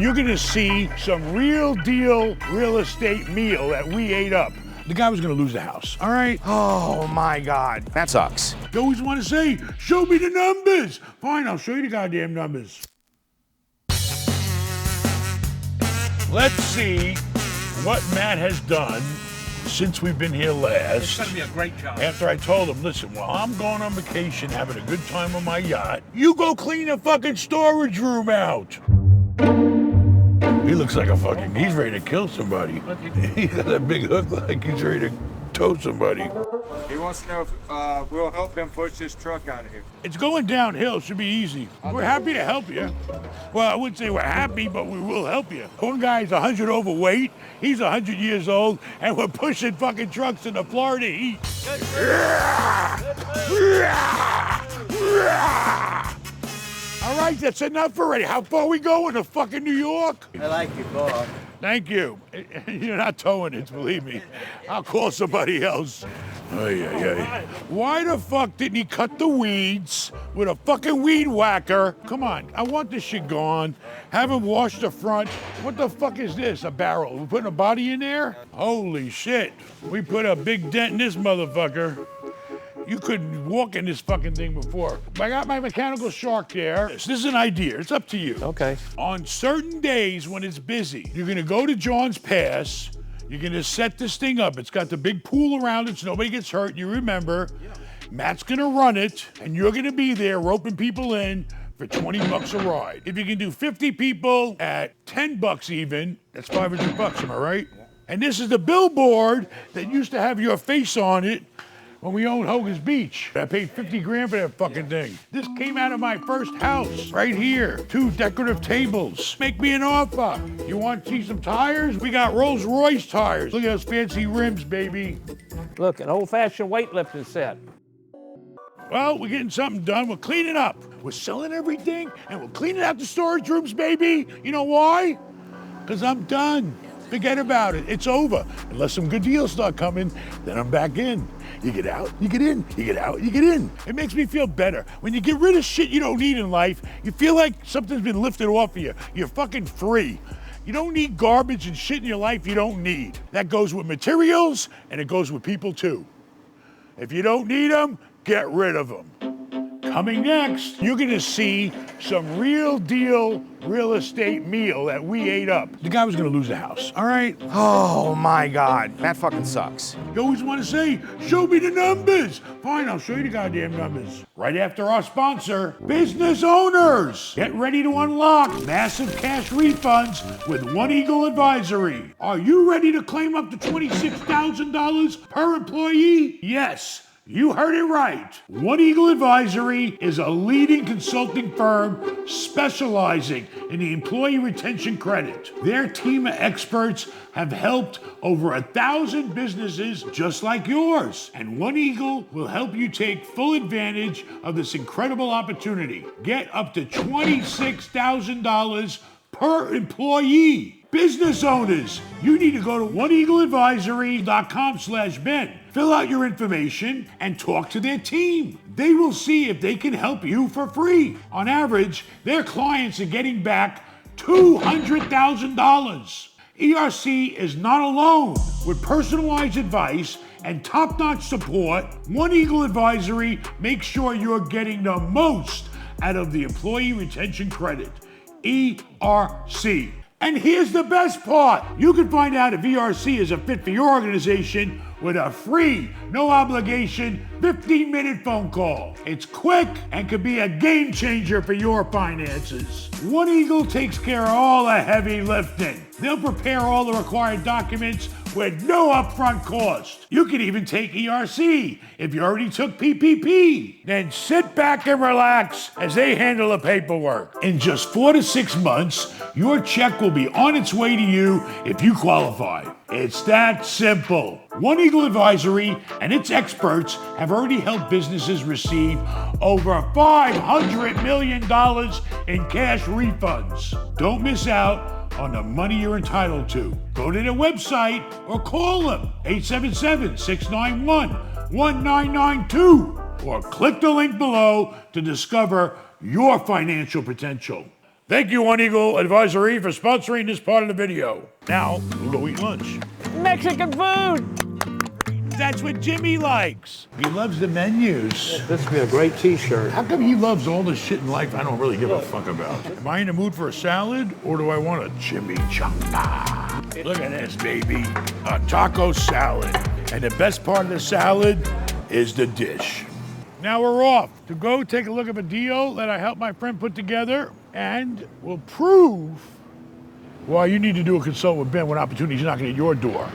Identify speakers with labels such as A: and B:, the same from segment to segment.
A: You're gonna see some real deal real estate meal that we ate up. The guy was gonna lose the house, all right?
B: Oh my God, that sucks.
A: You always wanna say, show me the numbers. Fine, I'll show you the goddamn numbers. Let's see what Matt has done since we've been here last.
C: It's gonna be a great job.
A: After I told him, listen, while I'm going on vacation, having a good time on my yacht, you go clean the fucking storage room out. He looks like he's ready to kill somebody. He's got a big hook like he's ready to tow somebody.
D: He wants to know if we'll help him push this truck out of here.
A: It's going downhill, it should be easy. We're happy to help you. Well, I wouldn't say we're happy, but we will help you. One guy's 100 overweight, he's 100 years old, and we're pushing fucking trucks in the Florida heat. All right, that's enough already. How far we going to fucking New York?
D: I like you, boss.
A: Thank you. You're not towing it, believe me. I'll call somebody else. Ay, ay, ay. Why the fuck didn't he cut the weeds with a fucking weed whacker? Come on, I want this shit gone. Have him wash the front. What the fuck is this, a barrel? We putting a body in there? Holy shit. We put a big dent in this motherfucker. You couldn't walk in this fucking thing before. I got my mechanical shark there. This is an idea, it's up to you.
B: Okay.
A: On certain days when it's busy, you're gonna go to John's Pass, you're gonna set this thing up. It's got the big pool around it so nobody gets hurt, you remember. Matt's gonna run it, and you're gonna be there roping people in for 20 bucks a ride. If you can do 50 people at 10 bucks even, that's 500 bucks, am I right? And this is the billboard that used to have your face on it when we owned Hogan's Beach. I paid 50 grand for that fucking thing. This came out of my first house, right here. 2 decorative tables. Make me an offer. You want to see some tires? We got Rolls Royce tires. Look at those fancy rims, baby.
C: Look, an old-fashioned weightlifting set.
A: Well, we're getting something done. We're cleaning up. We're selling everything, and we're cleaning out the storage rooms, baby. You know why? Because I'm done. Forget about it. It's over. Unless some good deals start coming, then I'm back in. You get out, you get in, you get out, you get in. It makes me feel better. When you get rid of shit you don't need in life, you feel like something's been lifted off of you. You're fucking free. You don't need garbage and shit in your life you don't need. That goes with materials, and it goes with people too. If you don't need them, get rid of them. Coming next, you're gonna see some real deal real estate meal that we ate up. The guy was gonna lose the house, all right?
B: Oh my God, that fucking sucks.
A: You always wanna say, show me the numbers. Fine, I'll show you the goddamn numbers. Right after our sponsor, business owners. Get ready to unlock massive cash refunds with One Eagle Advisory. Are you ready to claim up to $26,000 per employee? Yes. You heard it right. One Eagle Advisory is a leading consulting firm specializing in the employee retention credit. Their team of experts have helped over 1,000 businesses just like yours. And One Eagle will help you take full advantage of this incredible opportunity. Get up to $26,000 per employee. Business owners, you need to go to oneeagleadvisory.com/Ben. Fill out your information and talk to their team. They will see if they can help you for free. On average, their clients are getting back $200,000. ERC is not alone. With personalized advice and top-notch support, One Eagle Advisory makes sure you're getting the most out of the employee retention credit, ERC. And here's the best part. You can find out if ERC is a fit for your organization with a free, no obligation, 15-minute phone call. It's quick and could be a game changer for your finances. One Eagle takes care of all the heavy lifting. They'll prepare all the required documents with no upfront cost. You can even take ERC if you already took PPP. Then sit back and relax as they handle the paperwork. In just 4 to 6 months, your check will be on its way to you if you qualify. It's that simple. One Eagle Advisory and its experts have already helped businesses receive over $500 million in cash refunds. Don't miss out on the money you're entitled to. Go to their website or call them, 877-691-1992, or click the link below to discover your financial potential. Thank you, One Eagle Advisory, for sponsoring this part of the video. Now, we'll go eat lunch.
C: Mexican food!
A: That's what Jimmy likes. He loves the menus.
C: This would be a great t-shirt.
A: How come he loves all the shit in life I don't really give a fuck about? Am I in the mood for a salad, or do I want a chimichanga? Look at this, baby. A taco salad. And the best part of the salad is the dish. Now we're off to go take a look at a deal that I helped my friend put together, and will prove why you need to do a consult with Ben when opportunity's knocking at your door.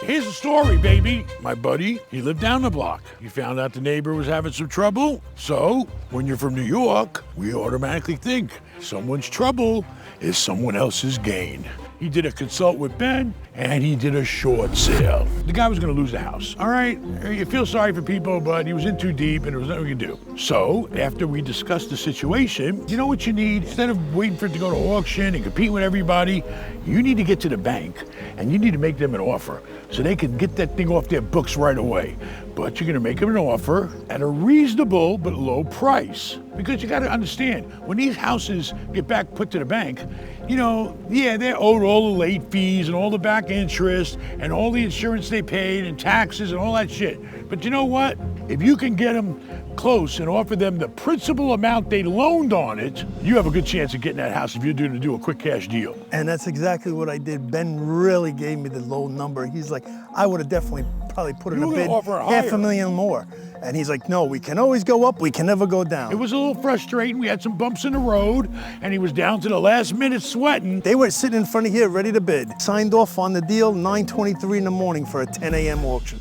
A: Here's the story, baby. My buddy, he lived down the block. He found out the neighbor was having some trouble. So when you're from New York, we automatically think someone's trouble is someone else's gain. He did a consult with Ben, and he did a short sale. The guy was gonna lose the house, all right? You feel sorry for people, but he was in too deep and there was nothing we could do. So after we discussed the situation, you know what you need? Instead of waiting for it to go to auction and compete with everybody, you need to get to the bank and you need to make them an offer so they can get that thing off their books right away. But you're gonna make them an offer at a reasonable but low price. Because you gotta understand, when these houses get back put to the bank, you know, yeah, they're owed all the late fees and all the back interest and all the insurance they paid and taxes and all that shit. But you know what? If you can get them close and offer them the principal amount they loaned on it, you have a good chance of getting that house if you're doing to do a quick cash deal.
E: And that's exactly what I did. Ben really gave me the low number. He's like, I would have definitely probably put in a bid $500,000 more. And he's like, no, we can always go up, we can never go down.
A: It was a little frustrating. We had some bumps in the road, and he was down to the last minute sweating.
E: They were sitting in front of here ready to bid. Signed off on the deal 9:23 in the morning for a 10 a.m. auction.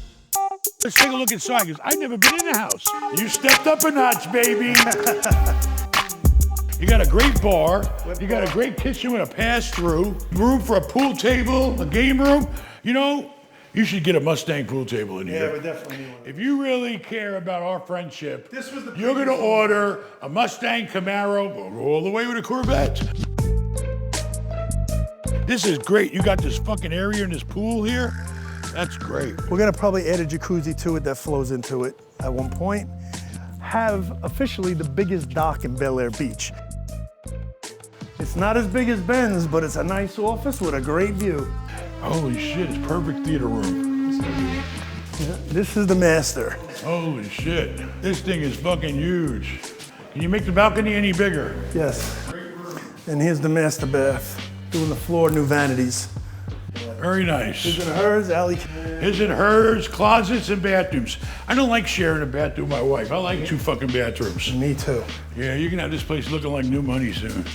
A: Let's take a look inside, because I've never been in the house. You stepped up a notch, baby. You got a great bar. You got a great kitchen with a pass-through. Room for a pool table, a game room. You know, you should get a Mustang pool table in here.
E: Yeah, we definitely need one.
A: If you really care about our friendship,
E: This was the
A: you're gonna order a Mustang Camaro, go all the way with a Corvette. This is great. You got this fucking area in this pool here. That's great.
E: We're gonna probably add a jacuzzi to it that flows into it at one point. Have officially the biggest dock in Bel Air Beach. It's not as big as Ben's, but it's a nice office with a great view.
A: Holy shit, it's perfect theater room.
E: This is the master.
A: Holy shit, this thing is fucking huge. Can you make the balcony any bigger?
E: Yes. And here's the master bath. Doing the floor, new vanities.
A: Very nice.
E: His and hers, Allie.
A: His and hers, closets and bathrooms. I don't like sharing a bathroom with my wife. I like 2 fucking bathrooms.
E: Me too.
A: Yeah, you can have this place looking like new money soon.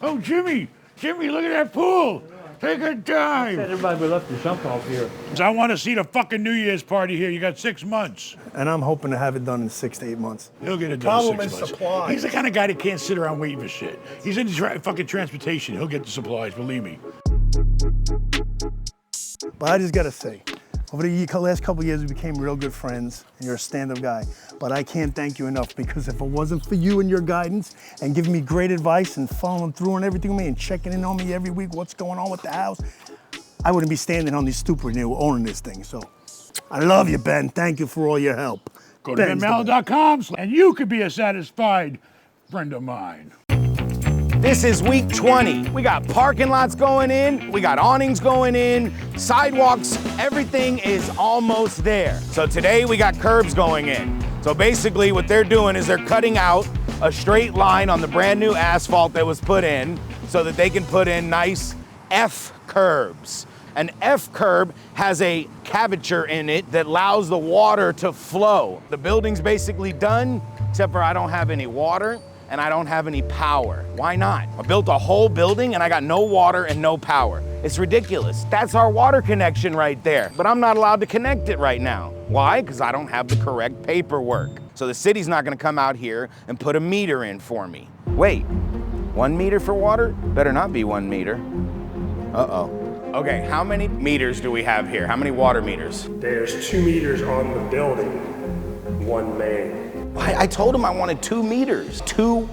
A: Oh, Jimmy, look at that pool. Take a dive.
C: Everybody would love to jump off here.
A: I want to see the fucking New Year's party here. You got 6 months.
E: And I'm hoping to have it done in 6 to 8 months.
A: He'll get it done
E: Problem
A: in
E: is
A: 6 months.
E: supply.
A: He's the kind of guy that can't sit around waiting for shit. He's in fucking transportation. He'll get the supplies, believe me.
E: But I just gotta say, over the last couple of years, we became real good friends, and you're a stand-up guy. But I can't thank you enough, because if it wasn't for you and your guidance and giving me great advice and following through on everything with me and checking in on me every week, what's going on with the house, I wouldn't be standing on these stoop right now owning this thing. So I love you, Ben. Thank you for all your help.
A: Go to benmallah.com and you could be a satisfied friend of mine.
B: This is week 20. We got parking lots going in, we got awnings going in, sidewalks, everything is almost there. So today we got curbs going in. So basically what they're doing is they're cutting out a straight line on the brand new asphalt that was put in so that they can put in nice F curbs. An F curb has a curvature in it that allows the water to flow. The building's basically done, except for I don't have any water and I don't have any power. Why not? I built a whole building and I got no water and no power. It's ridiculous. That's our water connection right there. But I'm not allowed to connect it right now. Why? Because I don't have the correct paperwork. So the city's not gonna come out here and put a meter in for me. Wait, 1 meter for water? Better not be 1 meter. Uh-oh. Okay, how many meters do we have here? How many water meters?
F: There's 2 meters on the building, 1 main.
B: I told him I wanted 2 meters, 2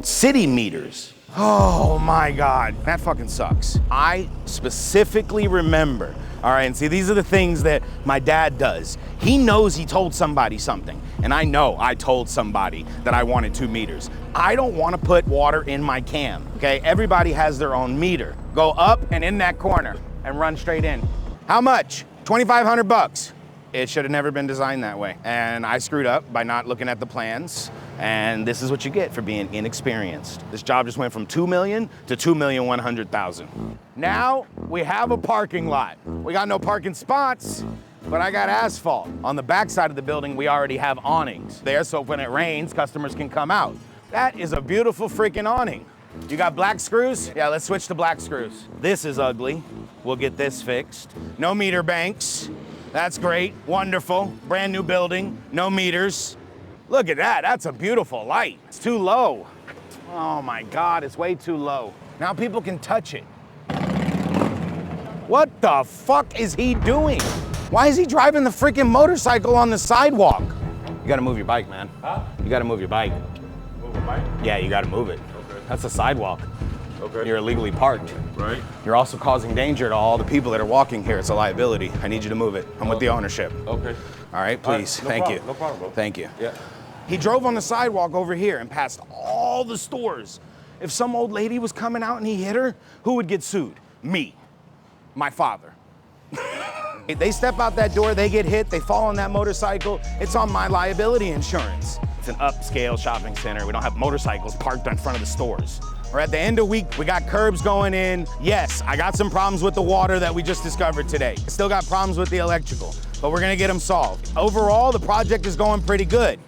B: city meters. Oh my God, that fucking sucks. I specifically remember, all right, and see, these are the things that my dad does. He knows he told somebody something. And I know I told somebody that I wanted 2 meters. I don't want to put water in my can, okay? Everybody has their own meter. Go up and in that corner and run straight in. How much? 2,500 bucks. It should have never been designed that way. And I screwed up by not looking at the plans. And this is what you get for being inexperienced. This job just went from 2 million to 2,100,000. Now we have a parking lot. We got no parking spots, but I got asphalt. On the back side of the building, we already have awnings there, so when it rains, customers can come out. That is a beautiful freaking awning. You got black screws? Yeah, let's switch to black screws. This is ugly. We'll get this fixed. No meter banks. That's great, wonderful. Brand new building, no meters. Look at that, that's a beautiful light. It's too low. Oh my God, it's way too low. Now people can touch it. What the fuck is he doing? Why is he driving the freaking motorcycle on the sidewalk? You gotta move your bike, man. Huh? You gotta move your bike.
G: Move a bike?
B: Yeah, you gotta move it.
G: Okay.
B: That's a sidewalk.
G: Okay.
B: You're illegally parked.
G: Right.
B: You're also causing danger to all the people that are walking here. It's a liability. I need you to move it. I'm with the ownership.
G: Okay.
B: All right, please. Thank you.
G: No problem, bro.
B: Thank you.
G: Yeah.
B: He drove on the sidewalk over here and passed all the stores. If some old lady was coming out and he hit her, who would get sued? Me. My father. They step out that door, they get hit, they fall on that motorcycle, it's on my liability insurance. It's an upscale shopping center. We don't have motorcycles parked in front of the stores. We're at the end of week, we got curbs going in. Yes, I got some problems with the water that we just discovered today. I still got problems with the electrical, but we're gonna get them solved. Overall, the project is going pretty good.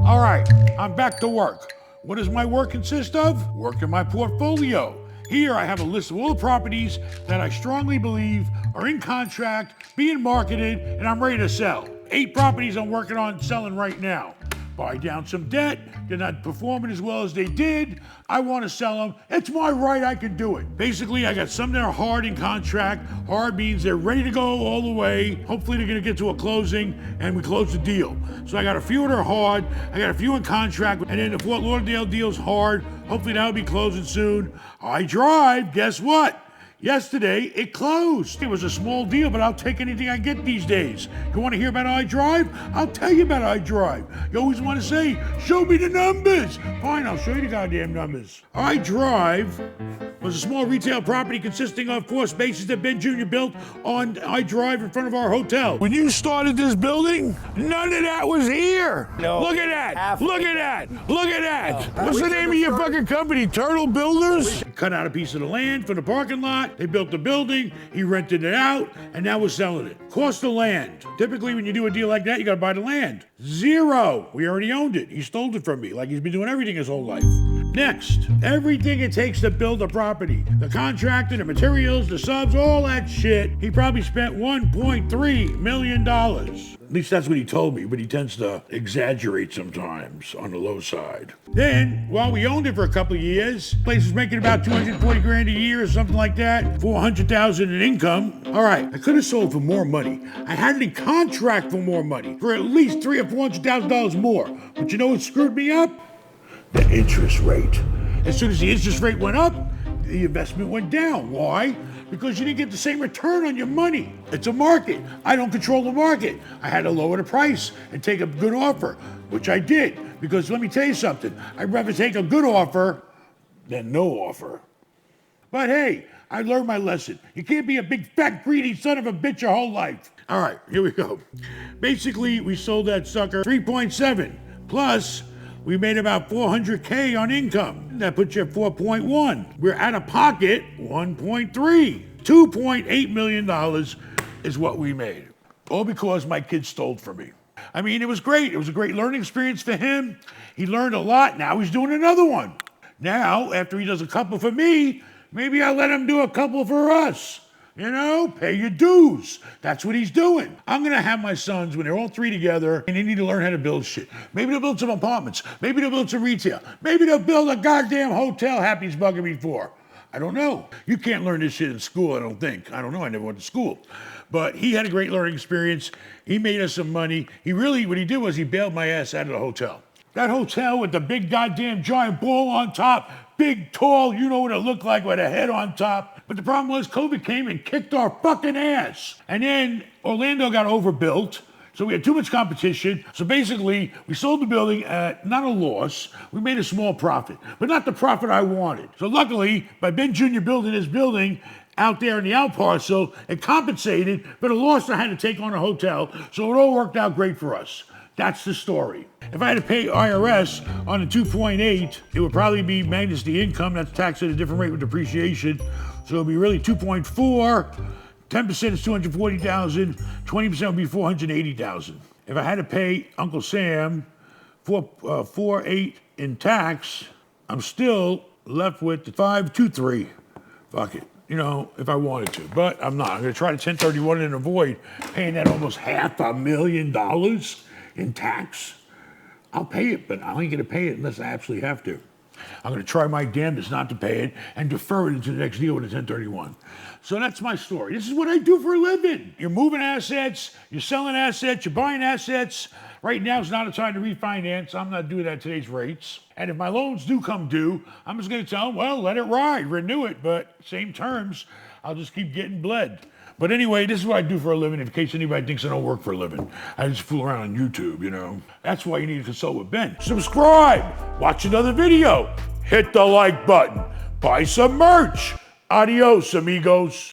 A: All right, I'm back to work. What does my work consist of? Work in my portfolio. Here I have a list of all the properties that I strongly believe are in contract, being marketed, and I'm ready to sell. 8 properties I'm working on selling right now. Buy down some debt, they're not performing as well as they did. I want to sell them. It's my right, I can do it. Basically, I got some that are hard in contract. Hard means they're ready to go all the way. Hopefully they're gonna get to a closing and we close the deal. So I got a few that are hard, I got a few in contract, and then the Fort Lauderdale deal's hard. Hopefully that'll be closing soon. I drive, guess what? Yesterday, it closed. It was a small deal, but I'll take anything I get these days. You want to hear about iDrive? I'll tell you about iDrive. You always want to say, show me the numbers. Fine, I'll show you the goddamn numbers. iDrive was a small retail property consisting of 4 spaces that Ben Jr. built on iDrive in front of our hotel. When you started this building, none of that was here.
B: No.
A: Look at that. Look at that. Look at that. What's the name of your fucking company? Turtle Builders? Cut out a piece of the land for the parking lot. They built the building, he rented it out, and now we're selling it. Cost of land. Typically, when you do a deal like that, you gotta buy the land. 0. We already owned it. He stole it from me, like he's been doing everything his whole life. Next, everything it takes to build a property. The contractor, the materials, the subs, all that shit. He probably spent $1.3 million. At least that's what he told me, but he tends to exaggerate sometimes on the low side. Then, while we owned it for a couple of years, place was making about 240 grand a year or something like that, 400,000 in income. All right, I could have sold for more money. I had it in contract for more money, for at least $300,000 or $400,000 more. But you know what screwed me up? The interest rate. As soon as the interest rate went up, the investment went down. Why? Because you didn't get the same return on your money. It's a market. I don't control the market. I had to lower the price and take a good offer, which I did. Because let me tell you something, I'd rather take a good offer than no offer. But hey, I learned my lesson. You can't be a big, fat, greedy son of a bitch your whole life. All right, here we go. Basically, we sold that sucker 3.7. Plus, we made about 400K on income. That puts you at 4.1. We're out of pocket 1.3. $2.8 million is what we made. All because my kid stole from me. I mean, it was great. It was a great learning experience for him. He learned a lot. Now he's doing another one. Now, after he does a couple for me, maybe I'll let him do a couple for us. You know, pay your dues. That's what he's doing. I'm gonna have my sons, when they're all 3 together, and they need to learn how to build shit. Maybe they'll build some apartments. Maybe they'll build some retail. Maybe they'll build a goddamn hotel Happy's bugging me for. I don't know. You can't learn this shit in school, I don't think. I don't know, I never went to school. But he had a great learning experience. He made us some money. What he did was he bailed my ass out of the hotel. That hotel with the big goddamn giant ball on top, big, tall, you know what it looked like with a head on top. But the problem was COVID came and kicked our fucking ass. And then Orlando got overbuilt. So we had too much competition. So basically, we sold the building at not a loss. We made a small profit, but not the profit I wanted. So luckily, by Ben Jr. building his building out there in the out parcel, it compensated for the loss I had to take on a hotel. So it all worked out great for us. That's the story. If I had to pay IRS on a 2.8, it would probably be minus the income. That's taxed at a different rate with depreciation. So it would be really 2.4. 10% is 240,000. 20% would be 480,000. If I had to pay Uncle Sam 4.8 in tax, I'm still left with 523. Fuck it. You know, if I wanted to, but I'm not. I'm gonna try to 1031 and avoid paying that almost $500,000 in tax. I'll pay it, but I ain't gonna pay it unless I absolutely have to. I'm gonna try my damnedest not to pay it and defer it into the next deal with a 1031. So that's my story. This is what I do for a living. You're moving assets, you're selling assets, you're buying assets. Right now is not a time to refinance. I'm not doing that at today's rates. And if my loans do come due, I'm just gonna tell them, well, let it ride, renew it, but same terms, I'll just keep getting bled. But anyway, this is what I do for a living in case anybody thinks I don't work for a living. I just fool around on YouTube, you know. That's why you need to consult with Ben. Subscribe, watch another video, hit the like button, buy some merch. Adios, amigos.